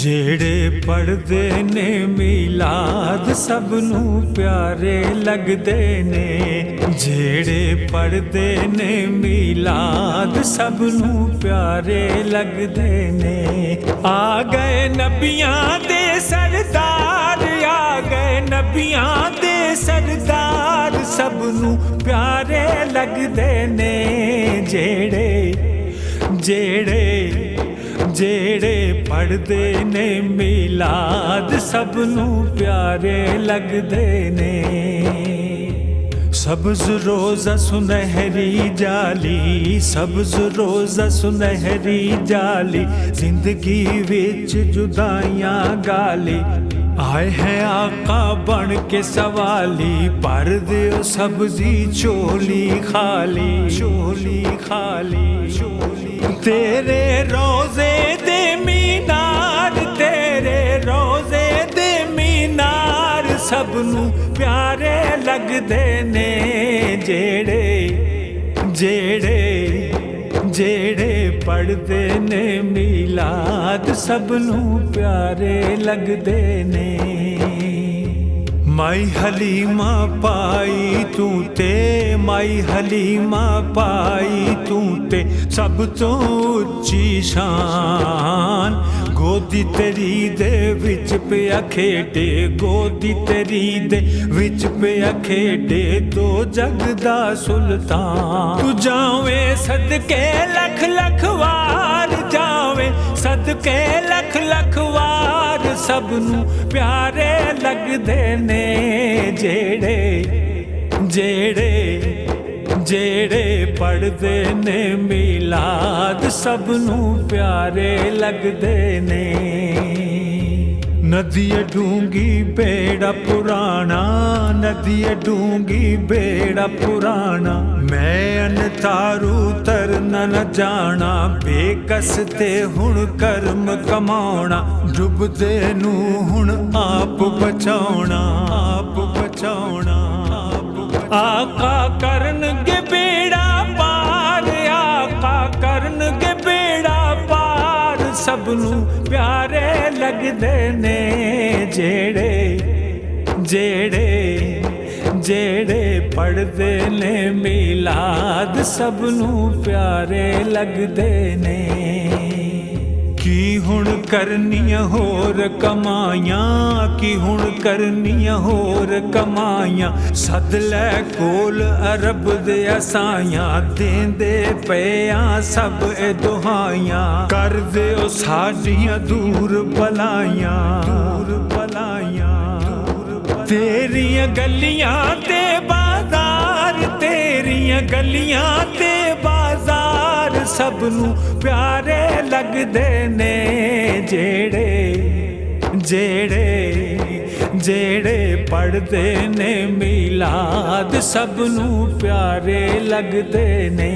ਜਿਹੜੇ ਪੜ੍ਹਦੇ ਨੇ ਮੀਲਾਦ ਸਭ ਨੂੰ ਪਿਆਰੇ ਲੱਗਦੇ ਨੇ। ਜਿਹੜੇ ਪੜ੍ਹਦੇ ਨੇ ਮੀਲਾਦ ਸਭ ਨੂੰ ਪਿਆਰੇ ਲੱਗਦੇ ਨੇ। ਆ ਗਏ ਨਬੀਆਂ ਦੇ ਸਰਦਾਰ, ਆ ਗਏ ਨਬੀਆਂ ਦੇ ਸਰਦਾਰ ਸਭ ਨੂੰ ਪਿਆਰੇ ਲੱਗਦੇ ਨੇ। ਜਿਹੜੇ ਪੜ੍ਹਦੇ ਨੇ ਮੀਲਾਦ ਸਭ ਨੂੰ ਪਿਆਰੇ ਲੱਗਦੇ ਨੇ। ਸਬਜ਼ ਰੋਜ਼ਾ ਸੁਨਹਿਰੀ ਜਾਲੀ, ਸਬਜ਼ ਰੋਜ਼ਾ ਸੁਨਹਿਰੀ ਜਾਲੀ, ਜ਼ਿੰਦਗੀ ਵਿੱਚ ਜੁਦਾਈਆਂ ਗਾਲੀ। ਆਏ ਹੈ ਆਕਾ ਬਣ ਕੇ ਸਵਾਲੀ, ਭਰ ਦਿਓ ਸਭ ਦੀ ਝੋਲੀ ਖਾਲੀ, ਝੋਲੀ ਖਾਲੀ, ਝੋਲੀ। ਤੇਰੇ ਰੋਜ਼ੇ ਦੇ ਮੀਨਾਰ, ਤੇਰੇ ਰੋਜ਼ੇ ਦੇ ਮੀਨਾਰ ਸਭ ਨੂੰ ਪਿਆਰੇ ਲੱਗਦੇ ਨੇ। ਜਿਹੜੇ ਪੜ੍ਹਦੇ ਨੇ ਮੀਲਾਦ ਸਭ ਨੂੰ ਪਿਆਰੇ ਲੱਗਦੇ ਨੇ। ਮਾਈ ਹਲੀਮਾ ਪਾਈ ਤੂੰ ਤੇ, ਮਾਈ ਹਲੀਮਾ ਪਾਈ ਤੂੰ ਤੇ ਸਭ ਤੋਂ ਉੱਚੀ ਸ਼ਾਨ। ਗੋਦੀ ਤੇਰੀ ਦੇ ਵਿੱਚ ਪਿਆ ਖੇਡੇ, ਗੋਦੀ ਤੇਰੀ ਦੇ ਵਿੱਚ ਪਿਆ ਖੇਡੇ, ਦੋ ਜਗ ਦਾ ਸੁਲਤਾਨ। ਤੂੰ ਜਾਵੇਂ ਸਦਕੇ ਲੱਖ ਲੱਖ ਵਾਰ, ਜਾਵੇਂ ਸਦਕੇ ਲੱਖ ਲੱਖ ਵਾਰ ਸਭ ਨੂੰ ਪਿਆਰੇ ਲੱਗਦੇ ਨੇ। ਜਿਹੜੇ ਪੜ੍ਹਦੇ ਨੇ ਮੀਲਾਦ ਸਭ ਨੂੰ ਪਿਆਰੇ ਲੱਗਦੇ ਨੇ। ਨਦੀ ਡੂੰਗੀ ਬੇੜਾ ਪੁਰਾਣਾ, ਨਦੀ ਡੂੰਗੀ ਬੇੜਾ ਪੁਰਾਣਾ, ਮੈਂ ਅਨਤਾਰੂ ਤਰਨਾ ਨ ਜਾਣਾ। ਬੇਕਸ ਤੇ ਹੁਣ ਕਰਮ ਕਮਾਉਣਾ, ਡੁੱਬਦੇ ਨੂੰ ਹੁਣ ਆਪ ਬਚਾਉਣਾ, ਆਪ ਬਚਾਉਣਾ। ਆਕਾ ਕਰਨਗੇ ਬੇੜਾ ਪਾਰ, ਆਕਾ ਕਰਨਗੇ ਬੇੜਾ ਪਾਰ ਸਭ ਨੂੰ ਪਿਆਰੇ ਲੱਗਦੇ ਨੇ। ਜਿਹੜੇ ਪੜ੍ਹਦੇ ਨੇ ਮੀਲਾਦ ਸਭ ਨੂੰ ਪਿਆਰੇ ਲੱਗਦੇ ਨੇ। ਕੀ ਹੁਣ ਕਰਨੀਆਂ ਹੋਰ ਕਮਾਈਆਂ, ਕੀ ਹੁਣ ਕਰਨੀਆਂ ਹੋਰ ਕਮਾਈਆਂ, ਸੱਦ ਲੈ ਕੋਲ ਅਰਬ ਦੇ ਅਸਾਈਆਂ। ਦੇਂਦੇ ਪਿਆਂ ਸਭ ਇਹ ਦੁਹਾਈਆਂ, ਕਰ ਦਿਓ ਸਾਡੀਆਂ ਦੂਰ ਬਲਾਈਆਂ, ਦੂਰ ਬਲਾਈਆਂ। ਤੇਰੀਆਂ ਗਲੀਆਂ ਤੇ ਬਾਜ਼ਾਰ, ਤੇਰੀਆਂ ਗਲੀਆਂ ਤੇ ਬਾਜ਼ਾਰ ਸਭ ਨੂੰ ਪਿਆਰੇ ਲੱਗਦੇ ਨੇ। ਜਿਹੜੇ ਪੜ੍ਹਦੇ ਨੇ ਮੀਲਾਦ ਸਭ ਨੂੰ ਪਿਆਰੇ ਲੱਗਦੇ ਨੇ।